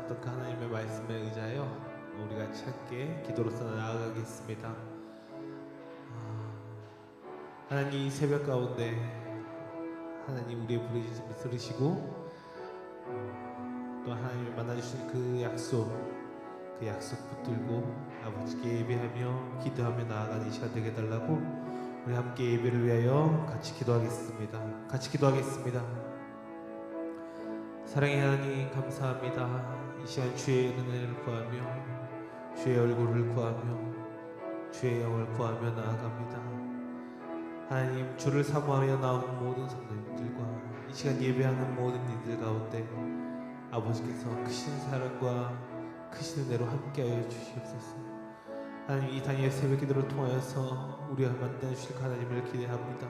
주셨던 그 하나님의 말씀에 의지하여 우리 같이 함께 기도로서 나아가겠습니다. 하나님, 이 새벽 가운데 하나님 우리의 부르짖음을 들으시고 또 하나님이 만나주신 그 약속 붙들고 아버지께 예배하며 기도하며 나아가는 이 시간 되게 달라고 우리 함께 예배를 위하여 같이 기도하겠습니다. 사랑의 하나님, 감사합니다. 이 시간 주의 은혜를 구하며 주의 얼굴을 구하며 주의 영을 구하며 나아갑니다. 하나님, 주를 사모하며 나오는 모든 성도님들과 이 시간 예배하는 모든 이들 가운데 아버지께서 크신 사랑과 크신 은혜로 함께하여 주시옵소서. 하나님, 이 단위의 새벽 기도를 통하여서 우리와 만나주실 하나님을 기대합니다.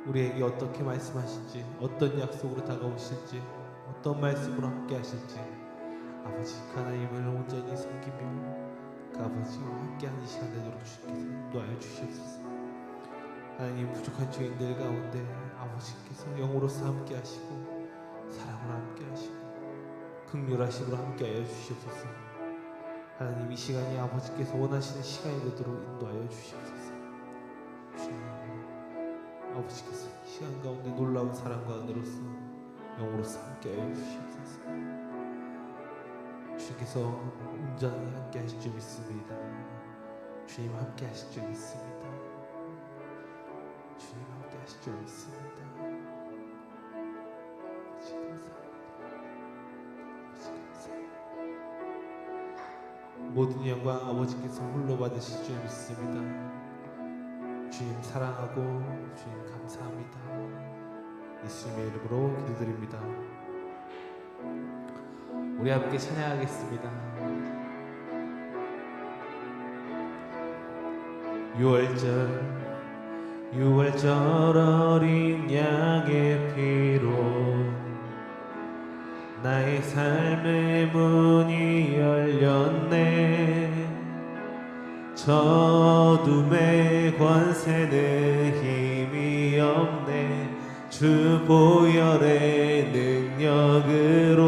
우리에게 어떻게 말씀하실지, 어떤 약속으로 다가오실지, 어떤 말씀으로 함께 하실지 아버지, 그 하나님을 온전히 섬기며 그 아버지와 함께하는 이 시간 되도록 주께서 인도하여 주시옵소서. 하나님, 부족한 죄인들 가운데 아버지께서 영으로서 함께 하시고 사랑으로 함께 하시고 긍휼하심으로 함께하여 주시옵소서. 하나님, 이 시간이 아버지께서 원하시는 시간이 되도록 인도하여 주시옵소서. 아버지께서 이 시간 가운데 놀라운 사랑과 은혜로서 영으로서 함께하여 주시옵소서. 주님께서 온전히 함께하실 줄 믿습니다. 주님 함께하실 줄 믿습니다. 주님 함께하실 줄 믿습니다. 아버지 감사합니다. 아버지 감사합니다. 모든 영광 아버지께서 홀로 받으실 줄 믿습니다. 주님 사랑하고 주님 감사합니다. 예수님의 이름으로 기도드립니다. 우리 함께 찬양하겠습니다. 6월절 어린 양의 피로 나의 삶의 문이 열렸네. 저둠의 권세는 힘이 없네. 주 보혈의 능력으로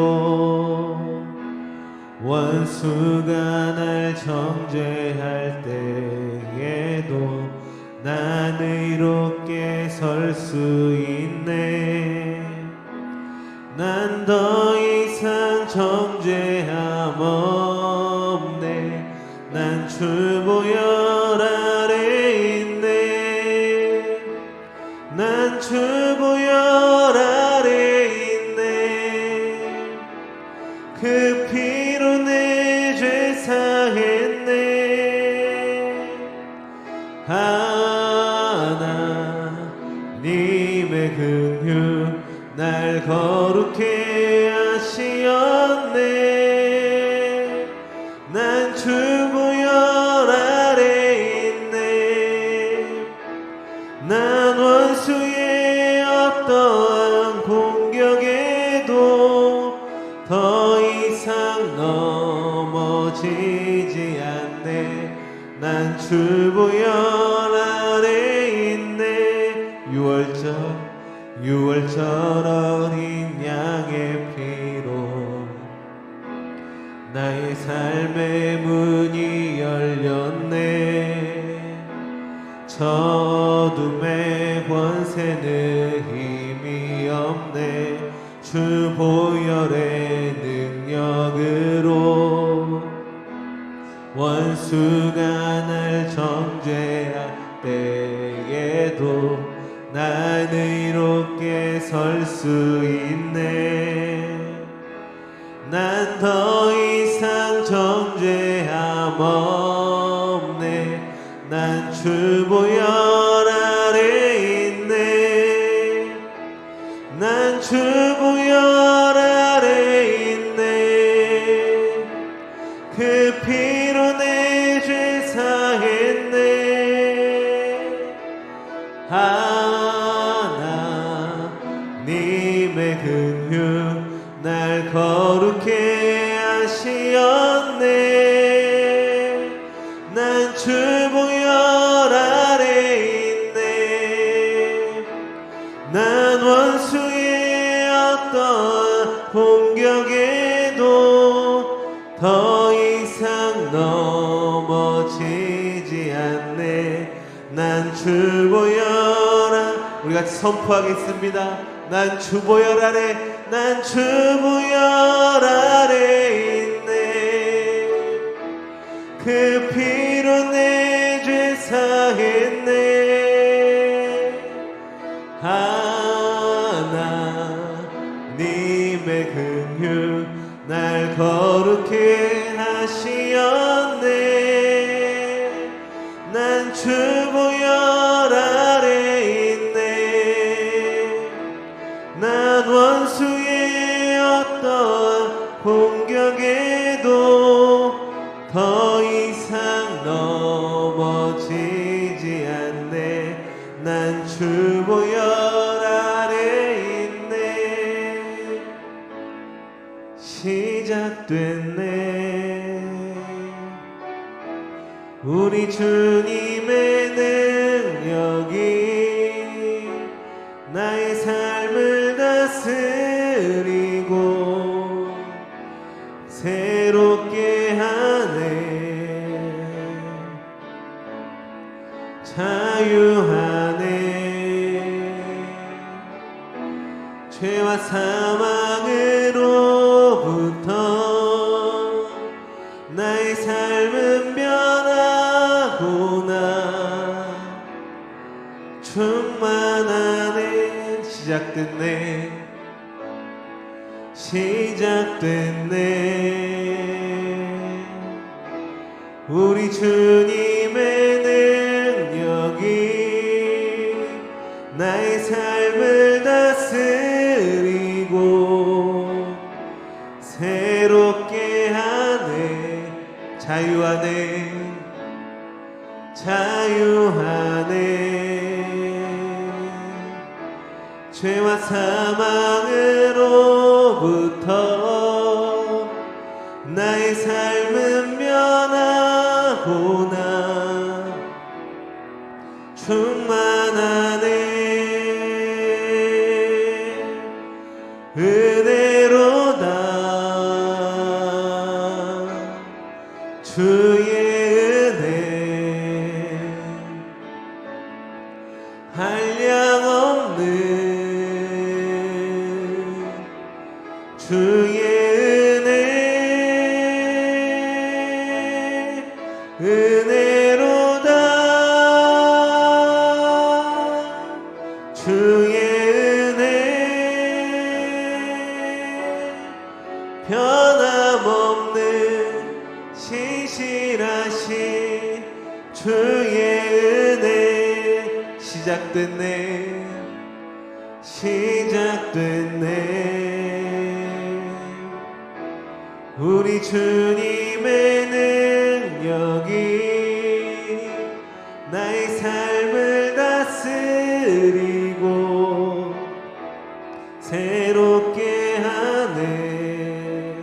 원수가 날 정죄할 때에도 난 의롭게 설 수 있네. 난 더 이상 정죄함 없네. 난 주 보혈 아래 있네. 난 주 보혈 아래 있네. 그 피로 내 죄 사했네. 하나님의 긍휼 날 거룩해 하시었네. 난 주 보혈 아래 있네. 난 원수의 어떠한 공격에도 더 이상 넘어지지 않네. 난 주 보혈 아래 있네. 6월절 어린 양의 피로 나의 삶의 문이 열렸네. 저둠의 권세는 힘이 없네. 주 보혈의 능력으로 원수가 날 정죄할 때에도 난 의롭게 설 수 있네. 난 더 이상 정죄함 없네. 난 주 보혈 아래 있네. 난 주 보혈 아래 있네. 그 피로 내 죄 사했네. 하나님의 긍휼 날 거룩해 하시었네. 난 주 보혈 아래 있네. 난 원수의 어떤 공격에도 우리 같이 선포하겠습니다. 난 주 보혈 아래, 난 주 보혈 아래 있네. 그 피로 내 죄 사했네. 하나님의 긍휼 날 거룩해 하시었네. 난 주 보혈 아래 있네. 난 원수의 어떠한 공격에도 더 이상 넘어지지 않네. 난 주 보혈 아래 있네. 시작됐네. 우리 주님의 능력이 나의 삶을 다스리고 새롭게 하네. 자유하네. 죄와 사망으로부터 나의 삶은 변하구나. 충만하네. 시작됐네. 시작됐네. 우리 주님의 능력이 나의 삶을 다스리고 새롭게 하네. 자유하네. 자유하네. 죄와 사망으로부터 나의 삶은 변하구나. 충만하네. 은혜로다. 주의 은혜 한량없는 주의 은혜 은혜로다. 주의 은혜 변함없는 신실하신 주의 은혜. 시작됐네. 시작됐네. 우리 주님의 능력이 나의 삶을 다스리고 새롭게 하네.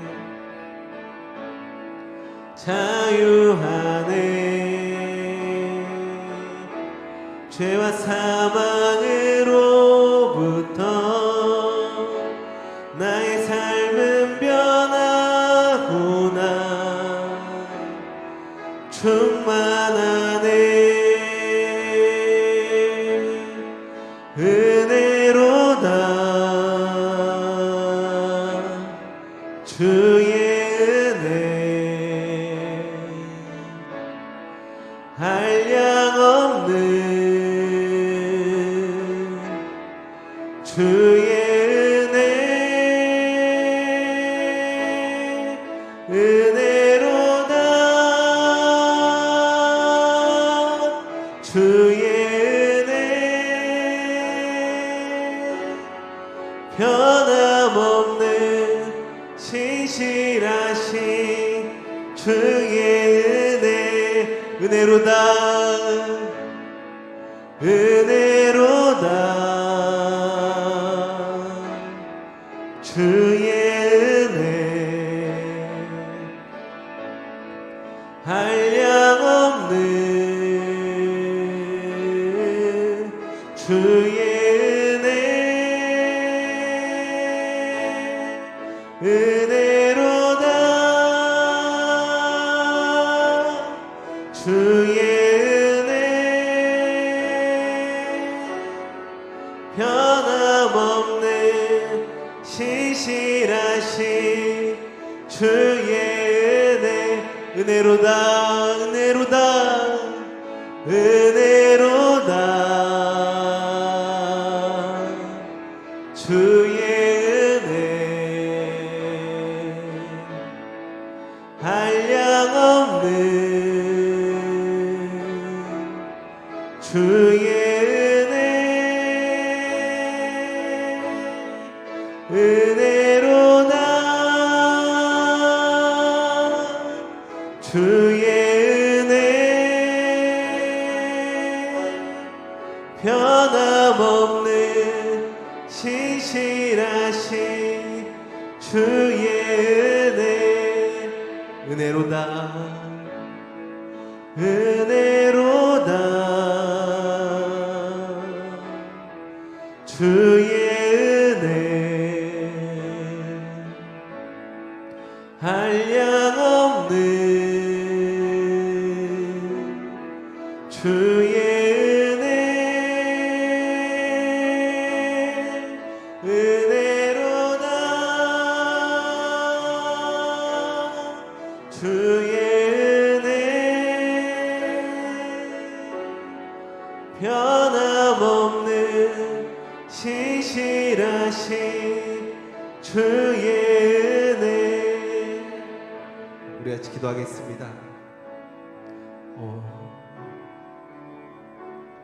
자유하네. 죄와 사망으로부터 나의 삶은 변하구나. 충만하네. 은혜로다. 주의 은혜 한량없는 주의 은혜 은혜로다. 주의 은혜 변함없는 신실하신 주의 은혜 은혜로다. 은혜로다. 주의 은혜 한량없는 주의 은혜 은혜로다. 주의 은혜 변함없는 신실하신 주의 은혜로다 은혜로다 은혜로다 주의 은혜 한량없는 주의 은혜로다 주의 은혜 변함없는 신실하신 주의 은혜 은혜로다 은혜로다 주의 은혜 한량없는 주의 은혜 은혜로다 주의 은혜 변함없는 신실하신 주의 은혜 우리 같이 기도하겠습니다.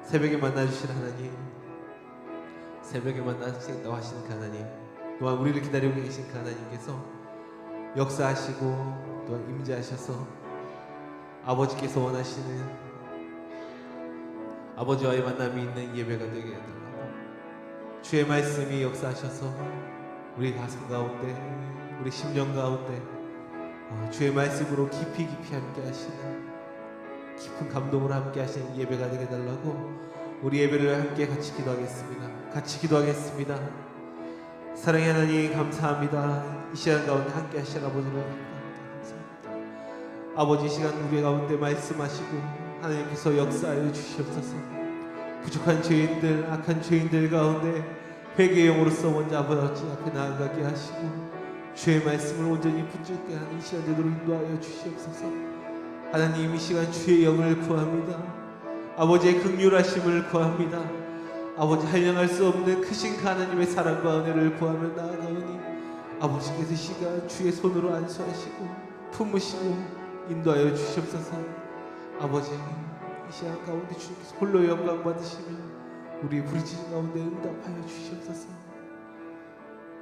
새벽에 만나주신 하나님, 새벽에 만나신다고 하시는 그 하나님, 또한 우리를 기다리고 계신 그 하나님께서 역사하시고 또한 임재하셔서 아버지께서 원하시는 아버지와의 만남이 있는 예배가 되게 해달라고 주의 말씀이 역사하셔서 우리 가슴 가운데 우리 심령 가운데 주의 말씀으로 깊이 함께 하시는 깊은 감동으로 함께 하시는 예배가 되게 해달라고 우리 예배를 함께 같이 기도하겠습니다. 같이 기도하겠습니다. 사랑의 하나님 감사합니다. 이 시간 가운데 함께 하신 아버지를 감사합니다. 아버지 이 시간 우리 가운데 말씀하시고 하나님께서 역사하여 주시옵소서. 부족한 죄인들 악한 죄인들 가운데 회개의 영으로서 먼저 아버지 앞에 나아가게 하시고 주의 말씀을 온전히 붙잡게 하는 이 시간 되도록 인도하여 주시옵소서. 하나님 이 시간 주의 영을 구합니다. 아버지의 긍휼하심을 구합니다. 아버지 한량할 수 없는 크신 그 하나님의 사랑과 은혜를 구하며 나아가오니 아버지께서 이 시간 주의 손으로 안수하시고 품으시고 인도하여 주시옵소서. 아버지 이 시간 가운데 주님께서 홀로 영광 받으시며 우리 부르짖은 가운데 응답하여 주시옵소서.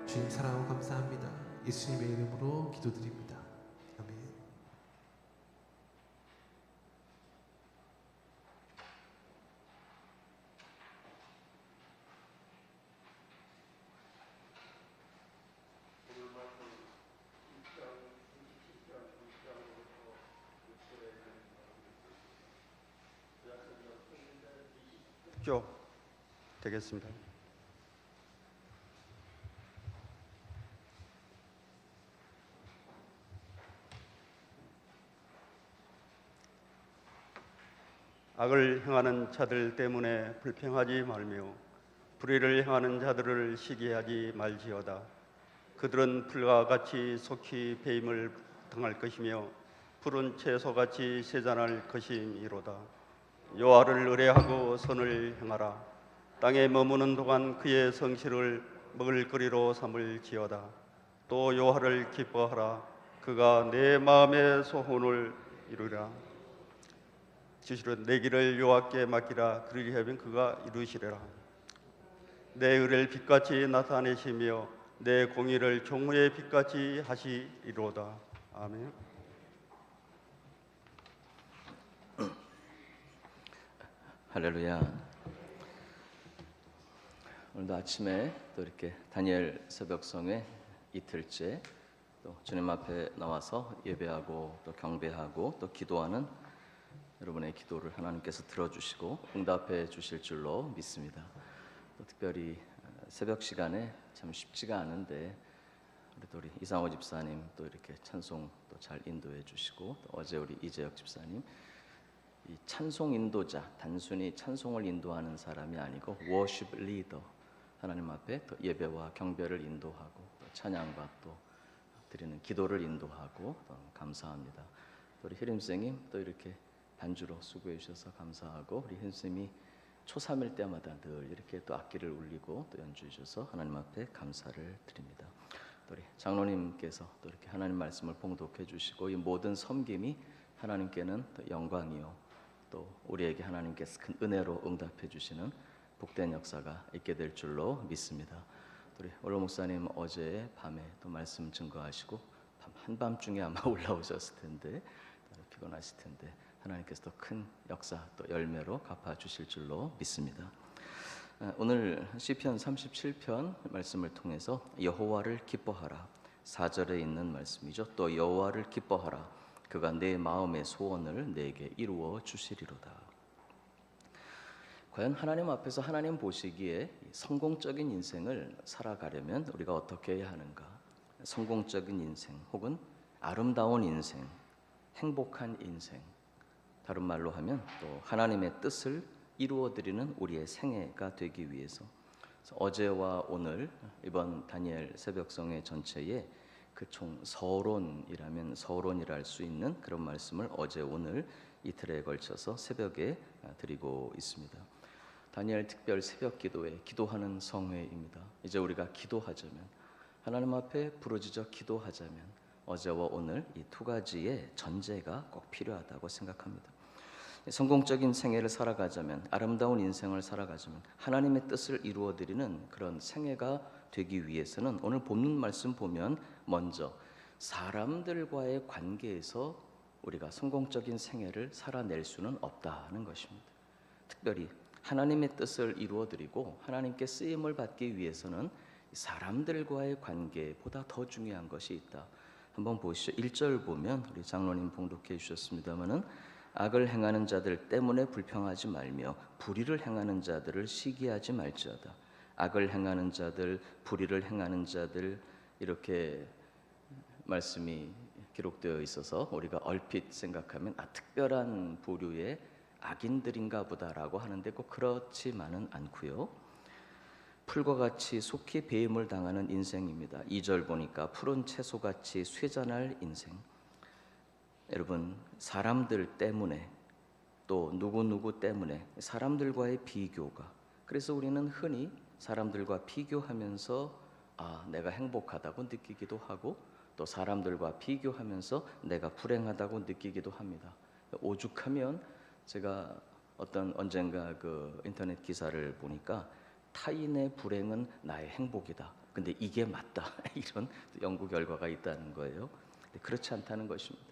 주님 사랑하고 감사합니다. 예수님의 이름으로 기도드립니다. 아멘. 되겠습니다. 악을 행하는 자들 때문에 불평하지 말며 불의를 행하는 자들을 시기하지 말지어다. 그들은 풀과 같이 속히 배임을 당할 것이며 푸른 채소같이 세잔할 것이미로다. 여호와를 의뢰하고 선을 행하라. 땅에 머무는 동안 그의 성실을 먹을거리로 삼을지어다. 또 여호와를 기뻐하라. 그가 내 마음의 소원을 이루리라. 주시로 내 길을 여호와께 맡기라. 그리하면 그가 이루시리라. 내 의를 빛같이 나타내시며 내 공의를 종후의 빛같이 하시리로다. 아멘. 할렐루야. 오늘도 아침에 또 이렇게 다니엘 새벽성회 이틀째 또 주님 앞에 나와서 예배하고 또 경배하고 또 기도하는 여러분의 기도를 하나님께서 들어주시고 응답해 주실 줄로 믿습니다. 또 특별히 새벽 시간에 참 쉽지가 않은데 우리 이상호 집사님 또 이렇게 찬송 또 잘 인도해 주시고 또 어제 우리 이재혁 집사님 이 찬송 인도자, 단순히 찬송을 인도하는 사람이 아니고 워십 리더, 하나님 앞에 또 예배와 경배를 인도하고 또 찬양과 또 드리는 기도를 인도하고 또 감사합니다. 또 우리 희림쌤님 또 이렇게 반주로 수고해 주셔서 감사하고 우리 희림쌤이 초삼일 때마다 늘 이렇게 또 악기를 울리고 또 연주해 주셔서 하나님 앞에 감사를 드립니다. 또 우리 장로님께서 또 이렇게 하나님 말씀을 봉독해 주시고 이 모든 섬김이 하나님께는 또 영광이요 또 우리에게 하나님께서 큰 은혜로 응답해 주시는 복된 역사가 있게 될 줄로 믿습니다. 또 우리 올로 목사님 어제 밤에 또 말씀 증거하시고 한밤중에 아마 올라오셨을 텐데 피곤하실 텐데 하나님께서 또 큰 역사 또 열매로 갚아 주실 줄로 믿습니다. 오늘 시편 37편 말씀을 통해서 여호와를 기뻐하라 4절에 있는 말씀이죠. 또 여호와를 기뻐하라 그가 내 마음의 소원을 내게 이루어 주시리로다. 과연 하나님 앞에서 하나님 보시기에 성공적인 인생을 살아가려면 우리가 어떻게 해야 하는가? 성공적인 인생 혹은 아름다운 인생, 행복한 인생, 다른 말로 하면 또 하나님의 뜻을 이루어드리는 우리의 생애가 되기 위해서 어제와 오늘 이번 다니엘 새벽성회 전체에 그 총 서론이라면 서론이라 할 수 있는 그런 말씀을 어제 오늘 이틀에 걸쳐서 새벽에 드리고 있습니다. 다니엘 특별 새벽 기도회 기도하는 성회입니다. 이제 우리가 기도하자면 하나님 앞에 부르짖어 기도하자면 어제와 오늘 이 두 가지의 전제가 꼭 필요하다고 생각합니다. 성공적인 생애를 살아가자면 아름다운 인생을 살아가자면 하나님의 뜻을 이루어드리는 그런 생애가 되기 위해서는 오늘 본문 말씀 보면 먼저 사람들과의 관계에서 우리가 성공적인 생애를 살아낼 수는 없다는 것입니다. 특별히 하나님의 뜻을 이루어드리고 하나님께 쓰임을 받기 위해서는 사람들과의 관계보다 더 중요한 것이 있다. 한번 보시죠. 1절 보면 우리 장로님 봉독해 주셨습니다마는 악을 행하는 자들 때문에 불평하지 말며 불의를 행하는 자들을 시기하지 말지어다. 악을 행하는 자들, 불의를 행하는 자들 이렇게 말씀이 기록되어 있어서 우리가 얼핏 생각하면 특별한 부류의 악인들인가 보다라고 하는데 꼭 그렇지만은 않고요. 풀과 같이 속히 배임을 당하는 인생입니다. 2절 보니까 푸른 채소같이 쇠잔할 인생. 여러분 사람들 때문에 또 누구누구 때문에 사람들과의 비교가 그래서 우리는 흔히 사람들과 비교하면서 내가 행복하다고 느끼기도 하고 또 사람들과 비교하면서 내가 불행하다고 느끼기도 합니다. 오죽하면 제가 언젠가 그 인터넷 기사를 보니까 타인의 불행은 나의 행복이다. 근데 이게 맞다. 이런 연구 결과가 있다는 거예요. 근데 그렇지 않다는 것입니다.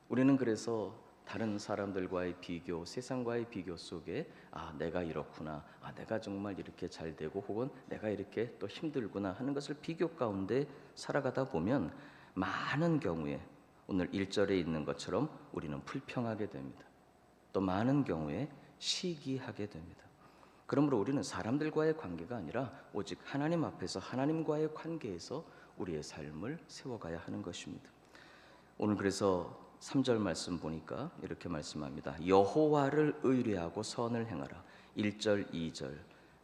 우리는 그래서 다른 사람들과의 비교, 세상과의 비교 속에 내가 이렇구나, 내가 정말 이렇게 잘 되고 혹은 내가 이렇게 또 힘들구나 하는 것을 비교 가운데 살아가다 보면 많은 경우에 오늘 1절에 있는 것처럼 우리는 불평하게 됩니다. 또 많은 경우에 시기하게 됩니다. 그러므로 우리는 사람들과의 관계가 아니라 오직 하나님 앞에서 하나님과의 관계에서 우리의 삶을 세워가야 하는 것입니다. 오늘 그래서 3절 말씀 보니까 이렇게 말씀합니다. 여호와를 의뢰하고 선을 행하라. 1절, 2절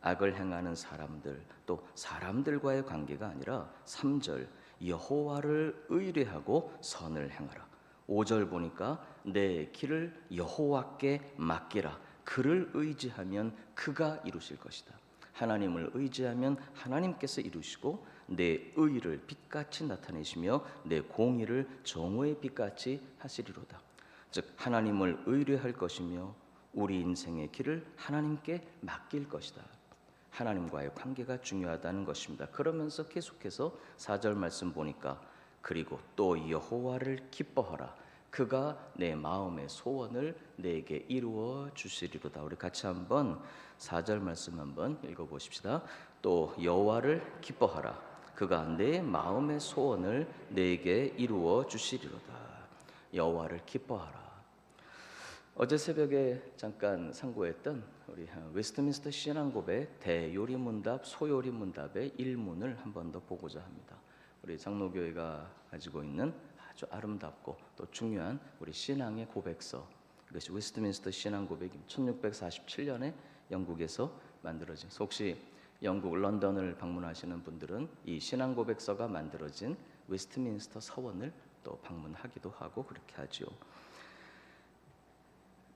악을 행하는 사람들 또 사람들과의 관계가 아니라 3절 여호와를 의뢰하고 선을 행하라. 5절 보니까 내 길을 여호와께 맡기라. 그를 의지하면 그가 이루실 것이다. 하나님을 의지하면 하나님께서 이루시고 내 의를 빛같이 나타내시며 내 공의를 정오의 빛같이 하시리로다. 즉 하나님을 의뢰할 것이며 우리 인생의 길을 하나님께 맡길 것이다. 하나님과의 관계가 중요하다는 것입니다. 그러면서 계속해서 4절 말씀 보니까 그리고 또 여호와를 기뻐하라. 그가 내 마음의 소원을 내게 이루어 주시리로다. 우리 같이 한번 4절 말씀 한번 읽어보십시다. 또 여호와를 기뻐하라. 그가 내 마음의 소원을 내게 이루어 주시리로다. 여호와를 기뻐하라. 어제 새벽에 잠깐 상고했던 우리 웨스트민스터 신앙고백 대요리문답 소요리문답의 1문을 한 번 더 보고자 합니다. 우리 장로교회가 가지고 있는 아주 아름답고 또 중요한 우리 신앙의 고백서, 이것이 웨스트민스터 신앙고백입니다. 1647년에 영국에서 만들어진, 혹시 영국 런던을 방문하시는 분들은 이 신앙 고백서가 만들어진 웨스트민스터 서원을 또 방문하기도 하고 그렇게 하죠.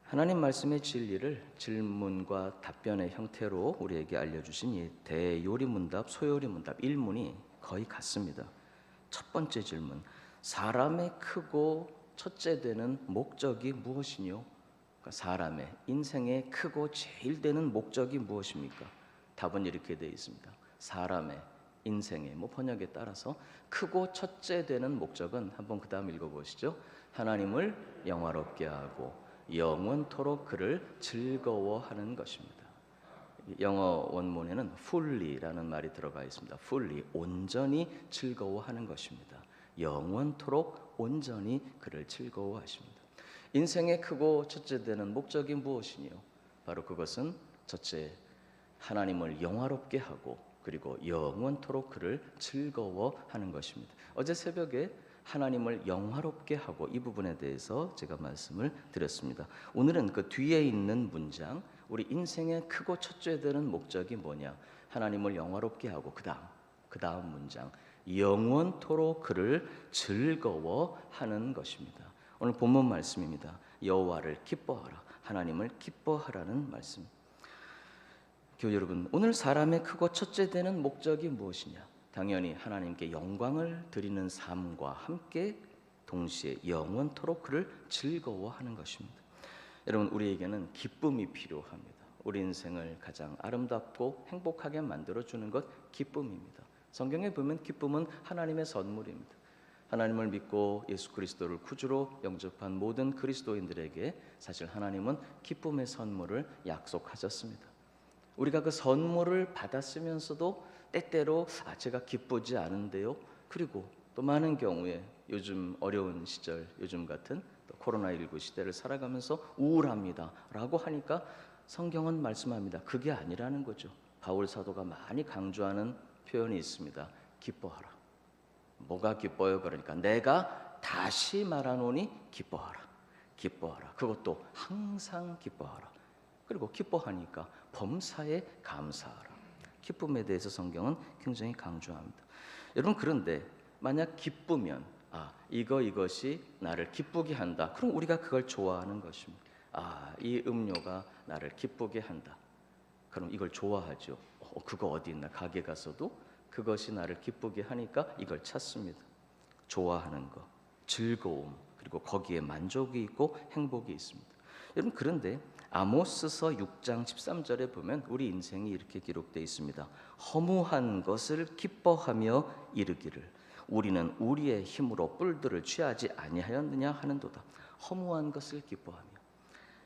하나님 말씀의 진리를 질문과 답변의 형태로 우리에게 알려주신 이 대요리문답, 소요리문답 1문이 거의 같습니다. 첫 번째 질문, 사람의 크고 첫째 되는 목적이 무엇이뇨? 그러니까 사람의 인생의 크고 제일 되는 목적이 무엇입니까? 답은 이렇게 되어 있습니다. 사람의 인생의 번역에 따라서 크고 첫째 되는 목적은 한번 그 다음 읽어보시죠. 하나님을 영화롭게 하고 영원토록 그를 즐거워하는 것입니다. 영어 원문에는 fully라는 말이 들어가 있습니다. fully, 온전히 즐거워하는 것입니다. 영원토록 온전히 그를 즐거워하십니다. 인생의 크고 첫째 되는 목적이 무엇이니요? 바로 그것은 첫째, 하나님을 영화롭게 하고 그리고 영원토록 그를 즐거워하는 것입니다. 어제 새벽에 하나님을 영화롭게 하고 이 부분에 대해서 제가 말씀을 드렸습니다. 오늘은 그 뒤에 있는 문장, 우리 인생의 크고 첫째 되는 목적이 뭐냐? 하나님을 영화롭게 하고 그 다음 문장, 영원토록 그를 즐거워하는 것입니다. 오늘 본문 말씀입니다. 여호와를 기뻐하라, 하나님을 기뻐하라는 말씀. 교회 여러분, 오늘 사람의 크고 첫째 되는 목적이 무엇이냐? 당연히 하나님께 영광을 드리는 삶과 함께 동시에 영원토록 그를 즐거워하는 것입니다. 여러분, 우리에게는 기쁨이 필요합니다. 우리 인생을 가장 아름답고 행복하게 만들어주는 것 기쁨입니다. 성경에 보면 기쁨은 하나님의 선물입니다. 하나님을 믿고 예수 그리스도를 구주로 영접한 모든 그리스도인들에게 사실 하나님은 기쁨의 선물을 약속하셨습니다. 우리가 그 선물을 받았으면서도 때때로 제가 기쁘지 않은데요. 그리고 또 많은 경우에 요즘 어려운 시절, 요즘 같은 또 코로나19 시대를 살아가면서 우울합니다 라고 하니까 성경은 말씀합니다. 그게 아니라는 거죠. 바울 사도가 많이 강조하는 표현이 있습니다. 기뻐하라. 뭐가 기뻐요? 그러니까 내가 다시 말하노니 기뻐하라. 기뻐하라. 그것도 항상 기뻐하라. 그리고 기뻐하니까 범사에 감사하라. 기쁨에 대해서 성경은 굉장히 강조합니다. 여러분, 그런데 만약 기쁘면 이것이 나를 기쁘게 한다. 그럼 우리가 그걸 좋아하는 것입니다. 이 음료가 나를 기쁘게 한다. 그럼 이걸 좋아하죠. 그거 어디 있나? 가게 가서도 그것이 나를 기쁘게 하니까 이걸 찾습니다. 좋아하는 것, 즐거움, 그리고 거기에 만족이 있고 행복이 있습니다. 여러분, 그런데 아모스서 6장 13절에 보면 우리 인생이 이렇게 기록되어 있습니다. 허무한 것을 기뻐하며 이르기를 우리는 우리의 힘으로 뿔들을 취하지 아니하였느냐 하는도다. 허무한 것을 기뻐하며.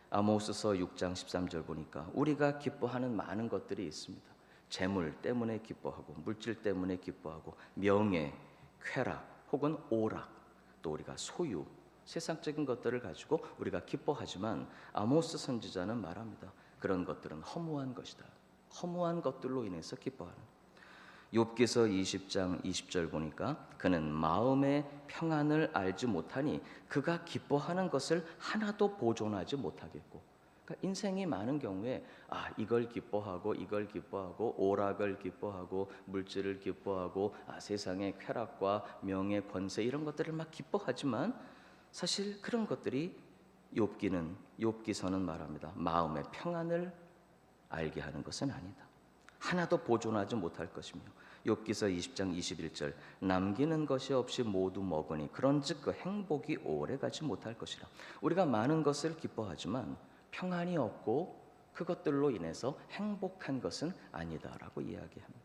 아모스서 6장 13절 보니까 우리가 기뻐하는 많은 것들이 있습니다. 재물 때문에 기뻐하고, 물질 때문에 기뻐하고, 명예, 쾌락 혹은 오락, 또 우리가 소유, 세상적인 것들을 가지고 우리가 기뻐하지만 아모스 선지자는 말합니다. 그런 것들은 허무한 것이다. 허무한 것들로 인해서 기뻐하는. 욥기서 20장 20절 보니까 그는 마음의 평안을 알지 못하니 그가 기뻐하는 것을 하나도 보존하지 못하겠고. 그러니까 인생이 많은 경우에 이걸 기뻐하고 이걸 기뻐하고 오락을 기뻐하고 물질을 기뻐하고 세상의 쾌락과 명예, 권세 이런 것들을 막 기뻐하지만 사실 그런 것들이 욥기서는 말합니다. 마음의 평안을 알게 하는 것은 아니다. 하나도 보존하지 못할 것이며 욥기서 20장 21절 남기는 것이 없이 모두 먹으니 그런즉 그 행복이 오래가지 못할 것이라. 우리가 많은 것을 기뻐하지만 평안이 없고 그것들로 인해서 행복한 것은 아니다라고 이야기합니다.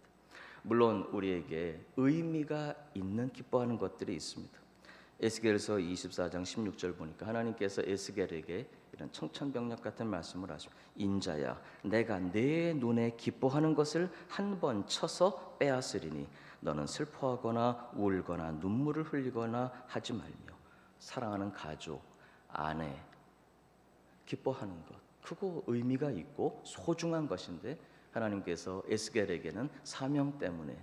물론 우리에게 의미가 있는 기뻐하는 것들이 있습니다. 에스겔서 24장 16절 보니까 하나님께서 에스겔에게 이런 청천벽력 같은 말씀을 하십니다. 인자야, 내가 내 눈에 기뻐하는 것을 한 번 쳐서 빼앗으리니 너는 슬퍼하거나 울거나 눈물을 흘리거나 하지 말며. 사랑하는 가족, 아내, 기뻐하는 것, 크고 의미가 있고 소중한 것인데 하나님께서 에스겔에게는 사명 때문에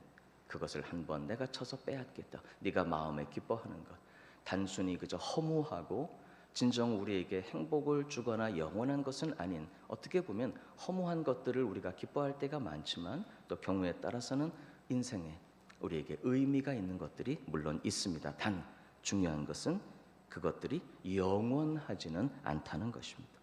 그것을 한 번 내가 쳐서 빼앗겠다. 네가 마음에 기뻐하는 것, 단순히 그저 허무하고 진정 우리에게 행복을 주거나 영원한 것은 아닌, 어떻게 보면 허무한 것들을 우리가 기뻐할 때가 많지만 또 경우에 따라서는 인생에 우리에게 의미가 있는 것들이 물론 있습니다. 단 중요한 것은 그것들이 영원하지는 않다는 것입니다.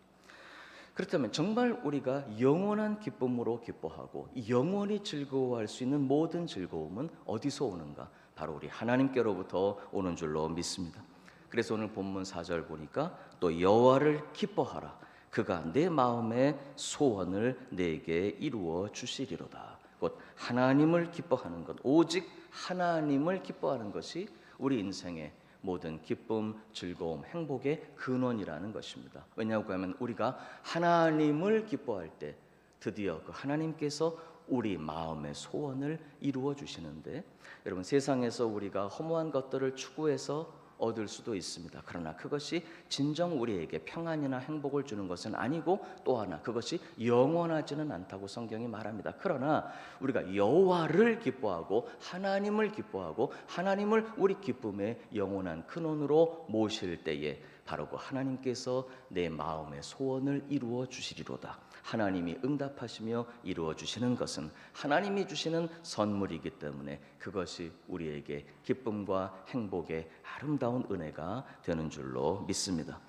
그렇다면 정말 우리가 영원한 기쁨으로 기뻐하고 영원히 즐거워할 수 있는 모든 즐거움은 어디서 오는가? 바로 우리 하나님께로부터 오는 줄로 믿습니다. 그래서 오늘 본문 4절 보니까 또 여호와를 기뻐하라. 그가 내 마음의 소원을 내게 이루어 주시리로다. 곧 하나님을 기뻐하는 것, 오직 하나님을 기뻐하는 것이 우리 인생의 모든 기쁨, 즐거움, 행복의 근원이라는 것입니다. 왜냐하고 하면 우리가 하나님을 기뻐할 때 드디어 그 하나님께서 우리 마음의 소원을 이루어 주시는데, 여러분 세상에서 우리가 허무한 것들을 추구해서 얻을 수도 있습니다. 그러나 그것이 진정 우리에게 평안이나 행복을 주는 것은 아니고, 또 하나 그것이 영원하지는 않다고 성경이 말합니다. 그러나 우리가 여호와를 기뻐하고 하나님을 기뻐하고 하나님을 우리 기쁨의 영원한 근원으로 모실 때에 바로 그 하나님께서 내 마음의 소원을 이루어 주시리로다. 하나님이 응답하시며 이루어 주시는 것은 하나님이 주시는 선물이기 때문에 그것이 우리에게 기쁨과 행복의 아름다운 은혜가 되는 줄로 믿습니다.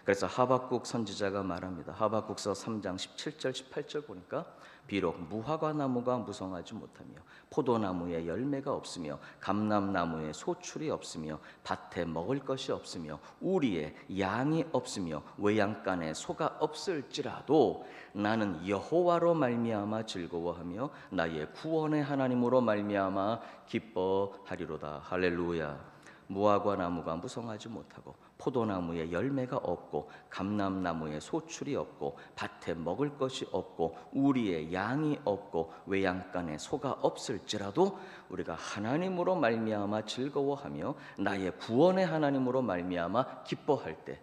그래서 하박국 선지자가 말합니다. 하박국서 3장 17절 18절 보니까 비록 무화과 나무가 무성하지 못하며 포도나무에 열매가 없으며 감람나무에 소출이 없으며 밭에 먹을 것이 없으며 우리에 양이 없으며 외양간에 소가 없을지라도 나는 여호와로 말미암아 즐거워하며 나의 구원의 하나님으로 말미암아 기뻐하리로다. 할렐루야. 무화과 나무가 무성하지 못하고 포도나무에 열매가 없고 감람나무에 소출이 없고 밭에 먹을 것이 없고 우리의 양이 없고 외양간에 소가 없을지라도 우리가 하나님으로 말미암아 즐거워하며 나의 구원의 하나님으로 말미암아 기뻐할 때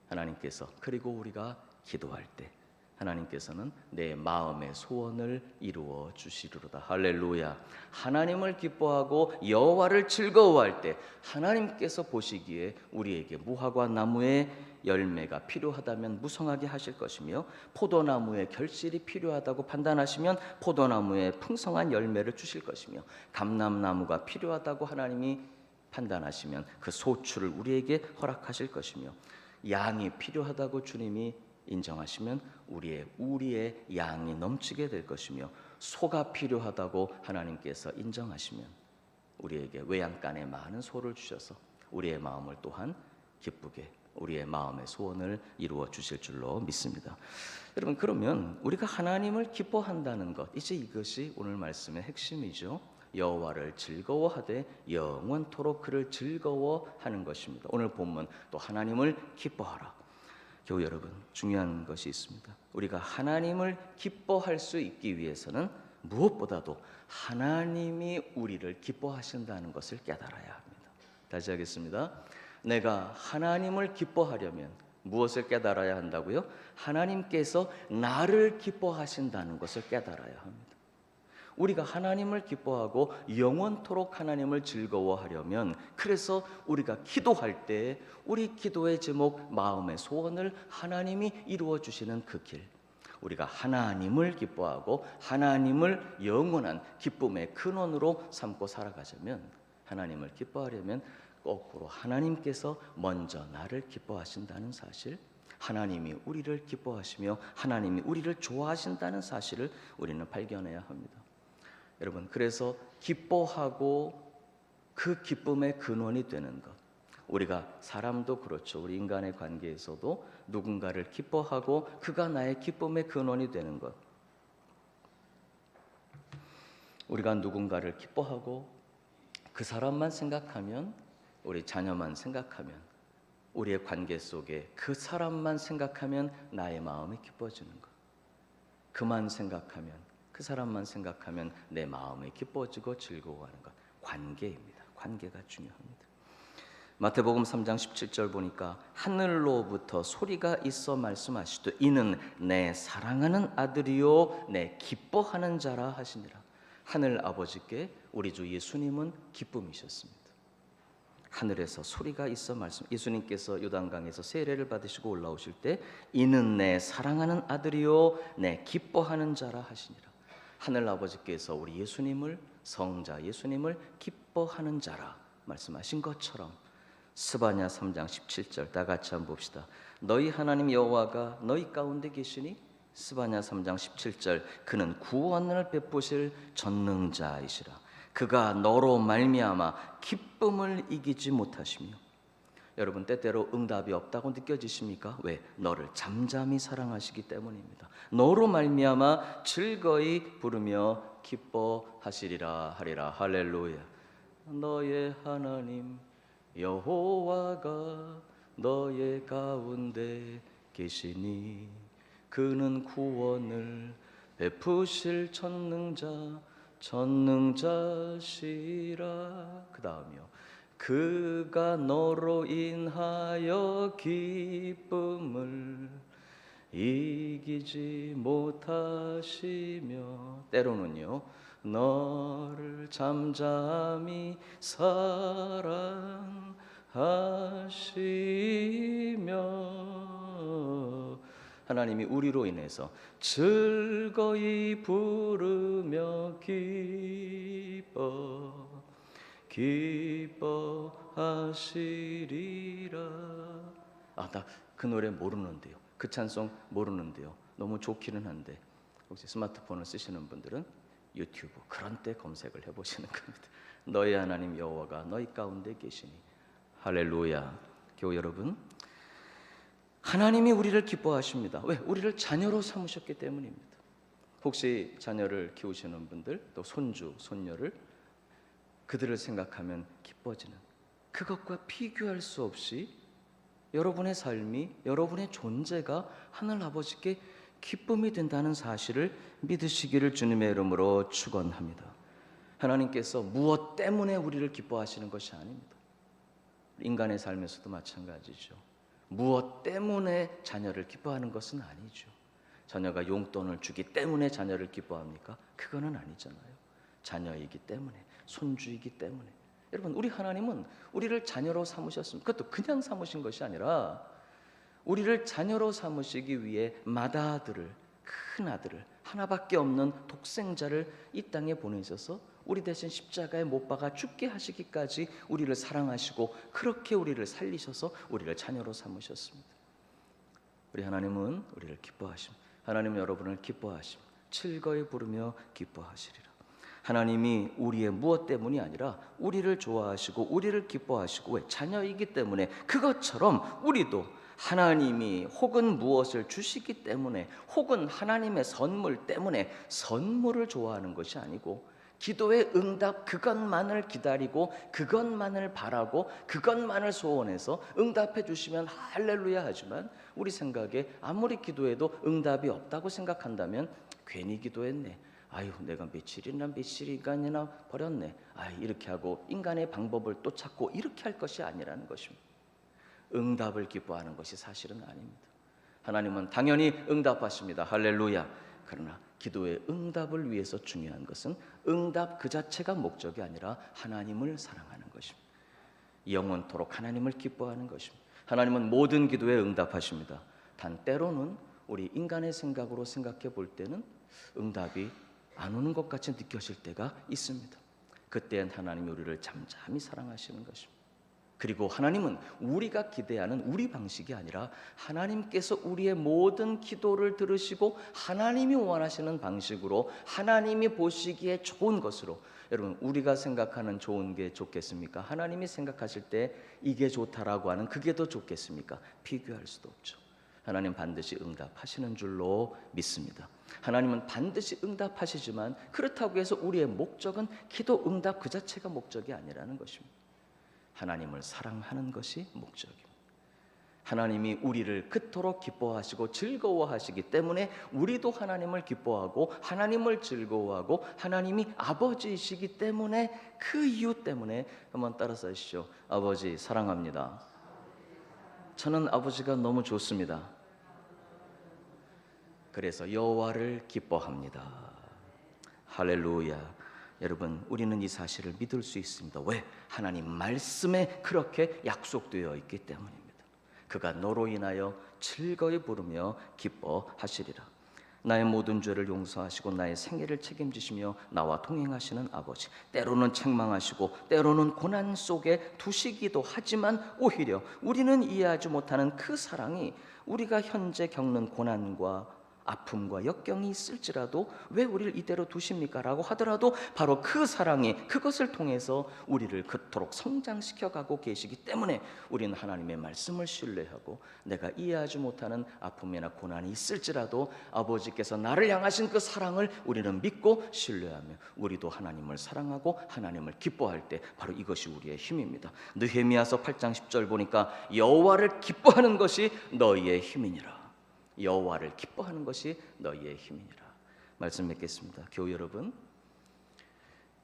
하나님께서, 그리고 우리가 기도할 때 하나님께서는 내 마음의 소원을 이루어 주시리로다. 할렐루야. 하나님을 기뻐하고 여호와를 즐거워할 때 하나님께서 보시기에 우리에게 무화과 나무의 열매가 필요하다면 무성하게 하실 것이며 포도나무의 결실이 필요하다고 판단하시면 포도나무에 풍성한 열매를 주실 것이며 감람나무가 필요하다고 하나님이 판단하시면 그 소출을 우리에게 허락하실 것이며 양이 필요하다고 주님이 인정하시면 우리의 양이 넘치게 될 것이며 소가 필요하다고 하나님께서 인정하시면 우리에게 외양간에 많은 소를 주셔서 우리의 마음을 또한 기쁘게 우리의 마음의 소원을 이루어 주실 줄로 믿습니다. 여러분, 그러면 우리가 하나님을 기뻐한다는 것, 이제 이것이 오늘 말씀의 핵심이죠. 여호와를 즐거워하되 영원토록 그를 즐거워하는 것입니다. 오늘 본문 또 하나님을 기뻐하라. 교우 여러분, 중요한 것이 있습니다. 우리가 하나님을 기뻐할 수 있기 위해서는 무엇보다도 하나님이 우리를 기뻐하신다는 것을 깨달아야 합니다. 다시 하겠습니다. 내가 하나님을 기뻐하려면 무엇을 깨달아야 한다고요? 하나님께서 나를 기뻐하신다는 것을 깨달아야 합니다. 우리가 하나님을 기뻐하고 영원토록 하나님을 즐거워하려면, 그래서 우리가 기도할 때 우리 기도의 제목, 마음의 소원을 하나님이 이루어 주시는 그 길, 우리가 하나님을 기뻐하고 하나님을 영원한 기쁨의 근원으로 삼고 살아가자면, 하나님을 기뻐하려면 거꾸로 하나님께서 먼저 나를 기뻐하신다는 사실, 하나님이 우리를 기뻐하시며 하나님이 우리를 좋아하신다는 사실을 우리는 발견해야 합니다. 여러분, 그래서 기뻐하고 그 기쁨의 근원이 되는 것, 우리가 사람도 그렇죠. 우리 인간의 관계에서도 누군가를 기뻐하고 그가 나의 기쁨의 근원이 되는 것, 우리가 누군가를 기뻐하고 그 사람만 생각하면, 우리 자녀만 생각하면, 우리의 관계 속에 그 사람만 생각하면 나의 마음이 기뻐지는 것, 그만 생각하면, 그 사람만 생각하면 내 마음이 기뻐지고 즐거워하는 것, 관계입니다. 관계가 중요합니다. 마태복음 3장 17절 보니까 하늘로부터 소리가 있어 말씀하시되 이는 내 사랑하는 아들이요 내 기뻐하는 자라 하시니라. 하늘 아버지께 우리 주 예수님은 기쁨이셨습니다. 하늘에서 소리가 있어 말씀. 예수님께서 요단강에서 세례를 받으시고 올라오실 때 이는 내 사랑하는 아들이요 내 기뻐하는 자라 하시니라. 하늘 아버지께서 우리 예수님을 성자 예수님을 기뻐하는 자라 말씀하신 것처럼 스바냐 3장 17절 다 같이 한번 봅시다. 너희 하나님 여호와가 너희 가운데 계시니 스바냐 3장 17절 그는 구원을 베푸실 전능자이시라. 그가 너로 말미암아 기쁨을 이기지 못하시며. 여러분 때때로 응답이 없다고 느껴지십니까? 왜? 너를 잠잠히 사랑하시기 때문입니다. 너로 말미암아 즐거이 부르며 기뻐하시리라 하리라. 할렐루야. 너의 하나님 여호와가 너의 가운데 계시니 그는 구원을 베푸실 전능자시라. 그 다음이요. 그가 너로 인하여 기쁨을 이기지 못하시며 때로는요 너를 잠잠히 사랑하시며. 하나님이 우리로 인해서 즐거이 부르며 기뻐하시리라. 나 그 노래 모르는데요. 그 찬송 모르는데요. 너무 좋기는 한데 혹시 스마트폰을 쓰시는 분들은 유튜브 그런 때 검색을 해보시는 겁니다. 너희 하나님 여호와가 너희 가운데 계시니. 할렐루야. 교우 여러분, 하나님이 우리를 기뻐하십니다. 왜? 우리를 자녀로 삼으셨기 때문입니다. 혹시 자녀를 키우시는 분들 또 손주, 손녀를 그들을 생각하면 기뻐지는 그것과 비교할 수 없이 여러분의 삶이 여러분의 존재가 하늘 아버지께 기쁨이 된다는 사실을 믿으시기를 주님의 이름으로 축원합니다. 하나님께서 무엇 때문에 우리를 기뻐하시는 것이 아닙니다. 인간의 삶에서도 마찬가지죠. 무엇 때문에 자녀를 기뻐하는 것은 아니죠. 자녀가 용돈을 주기 때문에 자녀를 기뻐합니까? 그거는 아니잖아요. 자녀이기 때문에, 손주이기 때문에. 여러분, 우리 하나님은 우리를 자녀로 삼으셨습니다. 그것도 그냥 삼으신 것이 아니라 우리를 자녀로 삼으시기 위해 맏아들을, 큰 아들을, 하나밖에 없는 독생자를 이 땅에 보내셔서 우리 대신 십자가에 못 박아 죽게 하시기까지 우리를 사랑하시고 그렇게 우리를 살리셔서 우리를 자녀로 삼으셨습니다. 우리 하나님은 우리를 기뻐하십니다. 하나님은 여러분을 기뻐하십니다. 즐거이 부르며 기뻐하시리라. 하나님이 우리의 무엇 때문이 아니라 우리를 좋아하시고 우리를 기뻐하시고 왜? 자녀이기 때문에. 그것처럼 우리도 하나님이 혹은 무엇을 주시기 때문에 혹은 하나님의 선물 때문에 선물을 좋아하는 것이 아니고 기도의 응답 그것만을 기다리고 그것만을 바라고 그것만을 소원해서 응답해 주시면 할렐루야 하지만 우리 생각에 아무리 기도해도 응답이 없다고 생각한다면 괜히 기도했네. 아유 내가 며칠이나 버렸네. 이렇게 하고 인간의 방법을 또 찾고 이렇게 할 것이 아니라는 것입니다. 응답을 기뻐하는 것이 사실은 아닙니다. 하나님은 당연히 응답하십니다. 할렐루야. 그러나 기도의 응답을 위해서 중요한 것은 응답 그 자체가 목적이 아니라 하나님을 사랑하는 것입니다. 영원토록 하나님을 기뻐하는 것입니다. 하나님은 모든 기도에 응답하십니다. 단 때로는 우리 인간의 생각으로 생각해 볼 때는 응답이 안 오는 것 같이 느껴질 때가 있습니다. 그때는 하나님이 우리를 잠잠히 사랑하시는 것입니다. 그리고 하나님은 우리가 기대하는 우리 방식이 아니라 하나님께서 우리의 모든 기도를 들으시고 하나님이 원하시는 방식으로 하나님이 보시기에 좋은 것으로. 여러분, 우리가 생각하는 좋은 게 좋겠습니까? 하나님이 생각하실 때 이게 좋다라고 하는 그게 더 좋겠습니까? 비교할 수도 없죠. 하나님 반드시 응답하시는 줄로 믿습니다. 하나님은 반드시 응답하시지만 그렇다고 해서 우리의 목적은 기도 응답 그 자체가 목적이 아니라는 것입니다. 하나님을 사랑하는 것이 목적입니다. 하나님이 우리를 그토록 기뻐하시고 즐거워하시기 때문에 우리도 하나님을 기뻐하고 하나님을 즐거워하고 하나님이 아버지이시기 때문에 그 이유 때문에 한번 따라서 하시죠. 아버지 사랑합니다. 저는 아버지가 너무 좋습니다. 그래서 여호와를 기뻐합니다. 할렐루야. 여러분, 우리는 이 사실을 믿을 수 있습니다. 왜? 하나님 말씀에 그렇게 약속되어 있기 때문입니다. 그가 너로 인하여 즐거이 부르며 기뻐하시리라. 나의 모든 죄를 용서하시고 나의 생애를 책임지시며 나와 동행하시는 아버지, 때로는 책망하시고 때로는 고난 속에 두시기도 하지만 오히려 우리는 이해하지 못하는 그 사랑이 우리가 현재 겪는 고난과 아픔과 역경이 있을지라도 왜 우리를 이대로 두십니까? 라고 하더라도 바로 그 사랑이 그것을 통해서 우리를 그토록 성장시켜 가고 계시기 때문에 우리는 하나님의 말씀을 신뢰하고 내가 이해하지 못하는 아픔이나 고난이 있을지라도 아버지께서 나를 향하신 그 사랑을 우리는 믿고 신뢰하며 우리도 하나님을 사랑하고 하나님을 기뻐할 때 바로 이것이 우리의 힘입니다. 느헤미야서 8장 10절 보니까 여호와를 기뻐하는 것이 너희의 힘이니라. 여호와를 기뻐하는 것이 너희의 힘이니라. 말씀 맺겠습니다. 교우 여러분,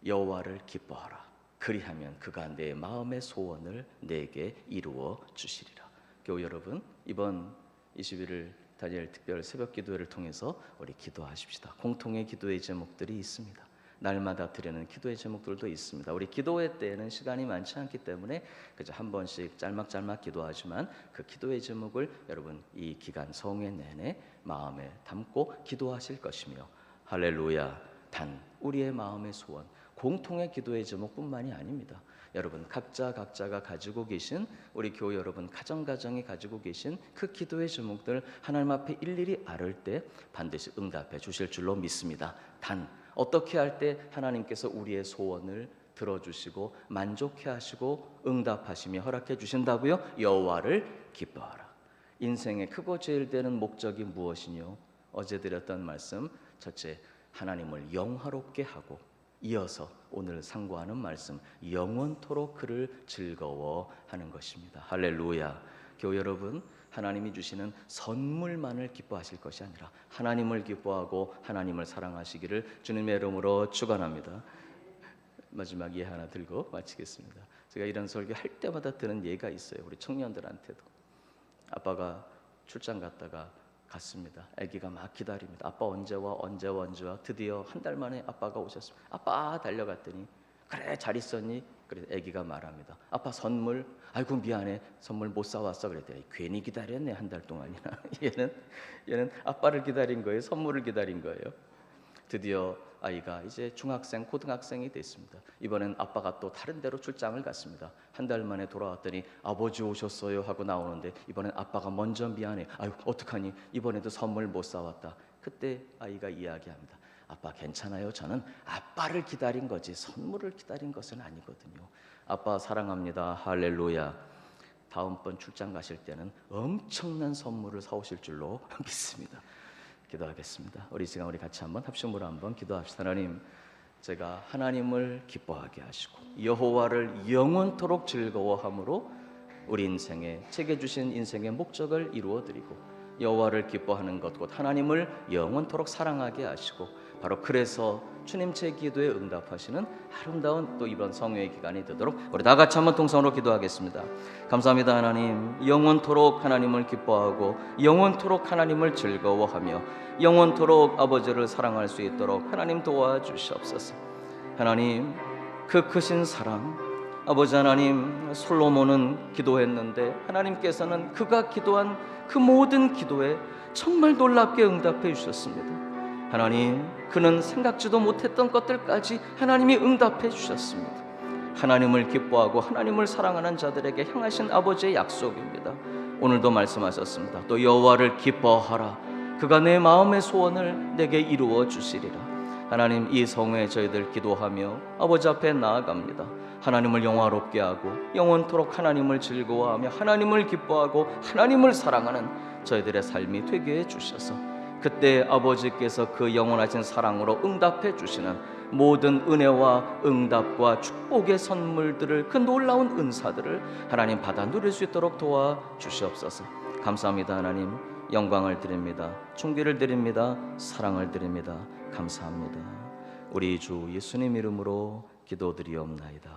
여호와를 기뻐하라. 그리하면 그가 내 마음의 소원을 내게 이루어 주시리라. 교우 여러분, 이번 21일 다니엘 특별 새벽 기도회를 통해서 우리 기도하십시다. 공통의 기도의 제목들이 있습니다. 날마다 드리는 기도의 제목들도 있습니다. 우리 기도회 때에는 시간이 많지 않기 때문에 그저 한 번씩 짤막짤막 기도하지만 그 기도의 제목을 여러분 이 기간 성회 내내 마음에 담고 기도하실 것이며, 할렐루야, 단 우리의 마음의 소원, 공통의 기도의 제목뿐만이 아닙니다. 여러분 각자가 가지고 계신, 우리 교회 여러분 가정이 가지고 계신 그 기도의 제목들 하나님 앞에 일일이 아를 때 반드시 응답해 주실 줄로 믿습니다. 단 어떻게 할 때 하나님께서 우리의 소원을 들어주시고 만족해 하시고 응답하시며 허락해 주신다고요? 여호와를 기뻐하라. 인생의 크고 제일 되는 목적이 무엇이뇨? 어제 드렸던 말씀, 첫째, 하나님을 영화롭게 하고, 이어서 오늘 상고하는 말씀, 영원토록 그를 즐거워하는 것입니다. 할렐루야. 교회 여러분, 하나님이 주시는 선물만을 기뻐하실 것이 아니라 하나님을 기뻐하고 하나님을 사랑하시기를 주님의 이름으로 축원합니다. 마지막 예 하나 들고 마치겠습니다. 제가 이런 설교 할 때마다 드는 예가 있어요. 우리 청년들한테도. 아빠가 출장 갔다가 갔습니다. 아기가 막 기다립니다. 아빠 언제 와? 드디어 한 달 만에 아빠가 오셨습니다. 아빠 달려갔더니 그래 잘 있었니? 그래서 아기가 말합니다. 아빠 선물, 아이고 미안해, 선물 못 사왔어. 그랬더니 괜히 기다렸네 한 달 동안이나. 얘는 아빠를 기다린 거예요, 선물을 기다린 거예요. 드디어 아이가 이제 중학생, 고등학생이 됐습니다. 이번엔 아빠가 또 다른 데로 출장을 갔습니다. 한 달 만에 돌아왔더니 아버지 오셨어요 하고 나오는데 이번엔 아빠가 먼저 미안해. 아유 어떡하니, 이번에도 선물 못 사왔다. 그때 아이가 이야기합니다. 아빠 괜찮아요. 저는 아빠를 기다린 거지 선물을 기다린 것은 아니거든요. 아빠 사랑합니다. 할렐루야. 다음번 출장 가실 때는 엄청난 선물을 사오실 줄로 믿습니다. 기도하겠습니다. 우리 시간 우리 같이 한번 합심으로 한번 기도합시다. 하나님, 제가 하나님을 기뻐하게 하시고 여호와를 영원토록 즐거워함으로 우리 인생에 제게 주신 인생의 목적을 이루어드리고 여호와를 기뻐하는 것 곧 하나님을 영원토록 사랑하게 하시고 바로 그래서 주님 제 기도에 응답하시는 아름다운 또 이번 성회의 기간이 되도록 우리 다 같이 한번 통성으로 기도하겠습니다. 감사합니다. 하나님, 영원토록 하나님을 기뻐하고 영원토록 하나님을 즐거워하며 영원토록 아버지를 사랑할 수 있도록 하나님 도와주시옵소서. 하나님, 그 크신 사랑, 아버지 하나님, 솔로몬은 기도했는데 하나님께서는 그가 기도한 그 모든 기도에 정말 놀랍게 응답해 주셨습니다. 하나님, 그는 생각지도 못했던 것들까지 하나님이 응답해 주셨습니다. 하나님을 기뻐하고 하나님을 사랑하는 자들에게 향하신 아버지의 약속입니다. 오늘도 말씀하셨습니다. 또 여호와를 기뻐하라. 그가 내 마음의 소원을 내게 이루어 주시리라. 하나님, 이 성회에 저희들 기도하며 아버지 앞에 나아갑니다. 하나님을 영화롭게 하고 영원토록 하나님을 즐거워하며 하나님을 기뻐하고 하나님을 사랑하는 저희들의 삶이 되게 해주셔서 그때 아버지께서 그 영원하신 사랑으로 응답해 주시는 모든 은혜와 응답과 축복의 선물들을, 그 놀라운 은사들을 하나님 받아 누릴 수 있도록 도와주시옵소서. 감사합니다. 하나님, 영광을 드립니다. 존귀를 드립니다. 사랑을 드립니다. 감사합니다. 우리 주 예수님 이름으로 기도드리옵나이다.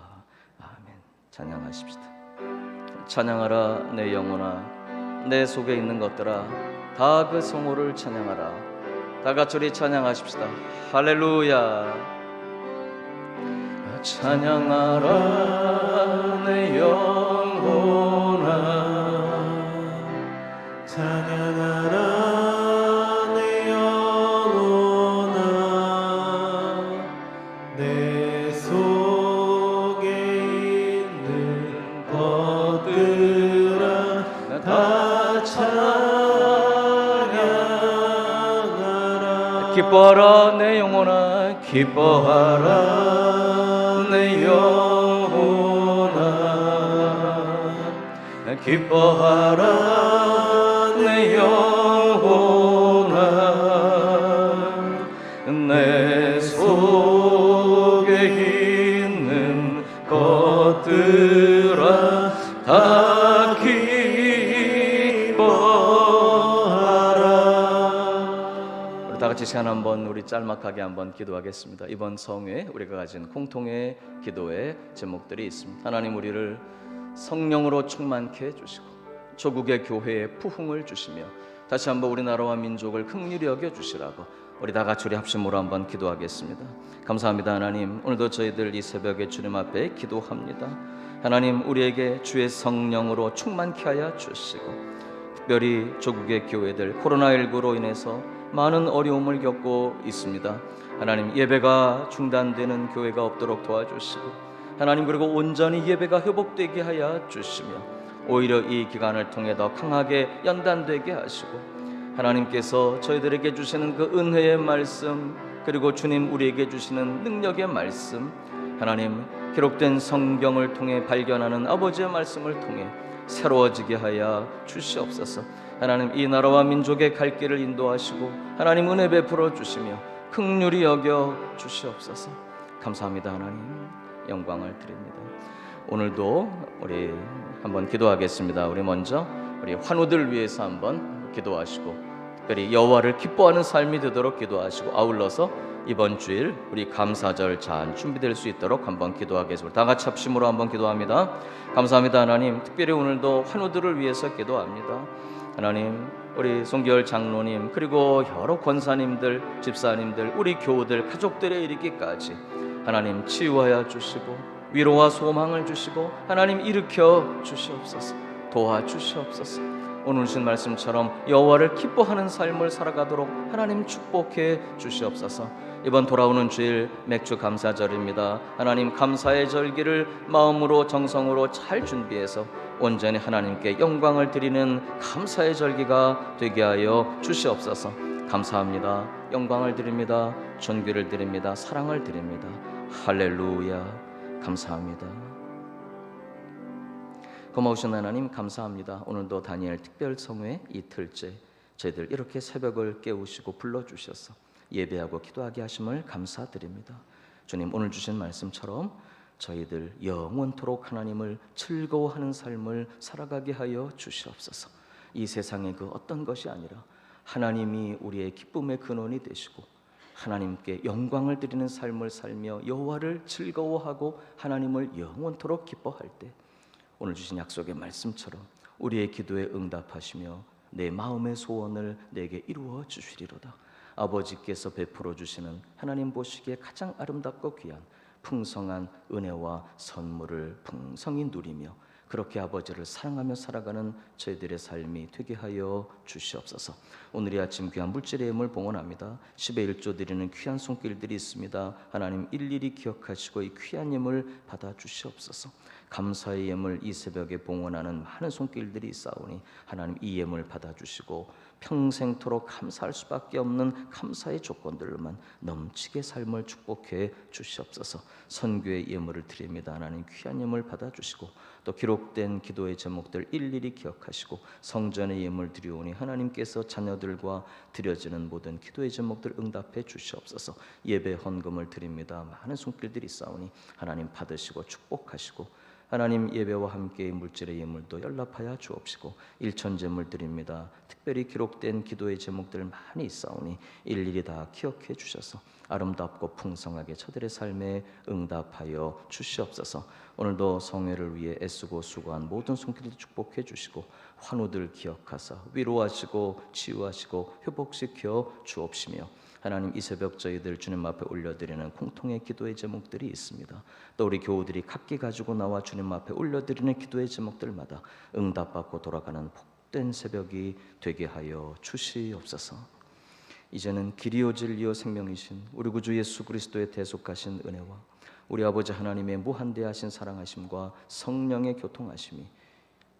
아멘. 찬양하십시다. 찬양하라 내 영혼아, 내 속에 있는 것들아 다 그 성호를 찬양하라. 다 같이 우리 찬양하십시다. 할렐루야. 찬양하라 내 영혼아 찬양하라 내 영혼아 내 속에 있는 것들아 다 찬양하라 기뻐하라 내 영혼아 기뻐하라 내 영혼아 기뻐하라 내 영혼아 내 속에 있는 것들아 다 기뻐하라. 우리 다 같이 시간 한번 우리 짤막하게 한번 기도하겠습니다. 이번 성회에 우리가 가진 공통의 기도의 제목들이 있습니다. 하나님 우리를 성령으로 충만케 해주시고 조국의 교회에 부흥을 주시며 다시 한번 우리나라와 민족을 긍휼히 여겨주시라고 우리 다 같이 우리 합심으로 한번 기도하겠습니다. 감사합니다. 하나님 오늘도 저희들 이 새벽에 주님 앞에 기도합니다. 하나님 우리에게 주의 성령으로 충만케 하여 주시고 특별히 조국의 교회들 코로나19로 인해서 많은 어려움을 겪고 있습니다. 하나님 예배가 중단되는 교회가 없도록 도와주시고 하나님 그리고 온전히 예배가 회복되게 하여 주시며 오히려 이 기간을 통해 더 강하게 연단되게 하시고 하나님께서 저희들에게 주시는 그 은혜의 말씀 그리고 주님 우리에게 주시는 능력의 말씀 하나님 기록된 성경을 통해 발견하는 아버지의 말씀을 통해 새로워지게 하여 주시옵소서. 하나님 이 나라와 민족의 갈 길을 인도하시고 하나님 은혜 베풀어 주시며 긍휼히 여겨 주시옵소서. 감사합니다. 하나님 영광을 드립니다. 오늘도 우리 한번 기도하겠습니다. 우리 먼저 우리 환우들 위해서 한번 기도하시고 특별히 여호와를 기뻐하는 삶이 되도록 기도하시고 아울러서 이번 주일 우리 감사절 잔 준비될 수 있도록 한번 기도하겠습니다. 다 같이 합심으로 한번 기도합니다. 감사합니다. 하나님 특별히 오늘도 환우들을 위해서 기도합니다. 하나님 우리 송기열 장로님 그리고 여러 권사님들 집사님들 우리 교우들 가족들에 이르기까지 하나님 치유하여 주시고 위로와 소망을 주시고 하나님 일으켜 주시옵소서. 도와주시옵소서. 오늘 주신 말씀처럼 여호와를 기뻐하는 삶을 살아가도록 하나님 축복해 주시옵소서. 이번 돌아오는 주일 맥주 감사절입니다. 하나님 감사의 절기를 마음으로 정성으로 잘 준비해서 온전히 하나님께 영광을 드리는 감사의 절기가 되게 하여 주시옵소서. 감사합니다. 영광을 드립니다. 존귀를 드립니다. 사랑을 드립니다. 할렐루야. 감사합니다. 고마우신 하나님 감사합니다. 오늘도 다니엘 특별성회 이틀째 저희들 이렇게 새벽을 깨우시고 불러주셔서 예배하고 기도하게 하심을 감사드립니다. 주님 오늘 주신 말씀처럼 저희들 영원토록 하나님을 즐거워하는 삶을 살아가게 하여 주시옵소서. 이 세상의 그 어떤 것이 아니라 하나님이 우리의 기쁨의 근원이 되시고 하나님께 영광을 드리는 삶을 살며 여호와를 즐거워하고 하나님을 영원토록 기뻐할 때 오늘 주신 약속의 말씀처럼 우리의 기도에 응답하시며 내 마음의 소원을 내게 이루어 주시리로다. 아버지께서 베풀어 주시는 하나님 보시기에 가장 아름답고 귀한 풍성한 은혜와 선물을 풍성히 누리며 그렇게 아버지를 사랑하며 살아가는 저희들의 삶이 되게 하여 주시옵소서. 오늘 이 아침 귀한 물질의 예물 봉헌합니다. 10의 1조 드리는 귀한 손길들이 있습니다. 하나님 일일이 기억하시고 이 귀한 예물 받아 주시옵소서. 감사의 예물 이 새벽에 봉헌하는 많은 손길들이 있사오니 하나님 이 예물 받아 주시고 평생토록 감사할 수밖에 없는 감사의 조건들로만 넘치게 삶을 축복해 주시옵소서. 선교의 예물을 드립니다. 하나님 귀한 예물 받아 주시고 또 기록된 기도의 제목들 일일이 기억하시고 성전의 예물 드리오니 하나님께서 자녀들과 드려지는 모든 기도의 제목들 응답해 주시옵소서. 예배 헌금을 드립니다. 많은 손길들이 있사오니 하나님 받으시고 축복하시고 하나님 예배와 함께 물질의 예물도 연락하여 주옵시고 일천제물 드립니다. 특별히 기록된 기도의 제목들 많이 있사오니 일일이 다 기억해 주셔서 아름답고 풍성하게 저들의 삶에 응답하여 주시옵소서. 오늘도 성회를 위해 애쓰고 수고한 모든 손길들 축복해 주시고 환우들 기억하사 위로하시고 치유하시고 회복시켜 주옵시며 하나님, 이 새벽 저희들 주님 앞에 올려드리는 공통의 기도의 제목들이 있습니다. 또 우리 교우들이 각기 가지고 나와 주님 앞에 올려드리는 기도의 제목들마다 응답받고 돌아가는 복된 새벽이 되게 하여 주시옵소서. 이제는 길이요 진리요 생명이신 우리 구주 예수 그리스도의 대속하신 은혜와 우리 아버지 하나님의 무한대하신 사랑하심과 성령의 교통하심이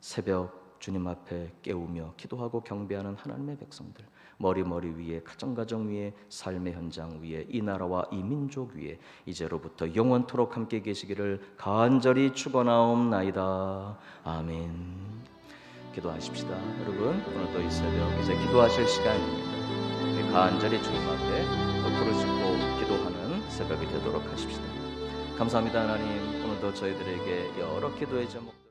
새벽 주님 앞에 깨우며 기도하고 경배하는 하나님의 백성들, 머리 위에, 가정 위에, 삶의 현장 위에, 이 나라와 이 민족 위에 이제로부터 영원토록 함께 계시기를 간절히 축원하옵나이다. 아멘. 기도하십시다. 여러분, 오늘도 이 새벽 이제 기도하실 시간입니다. 간절히 주님 앞에 또 부르짖고 기도하는 새벽이 되도록 하십시다. 감사합니다. 하나님, 오늘도 저희들에게 여러 기도의 제목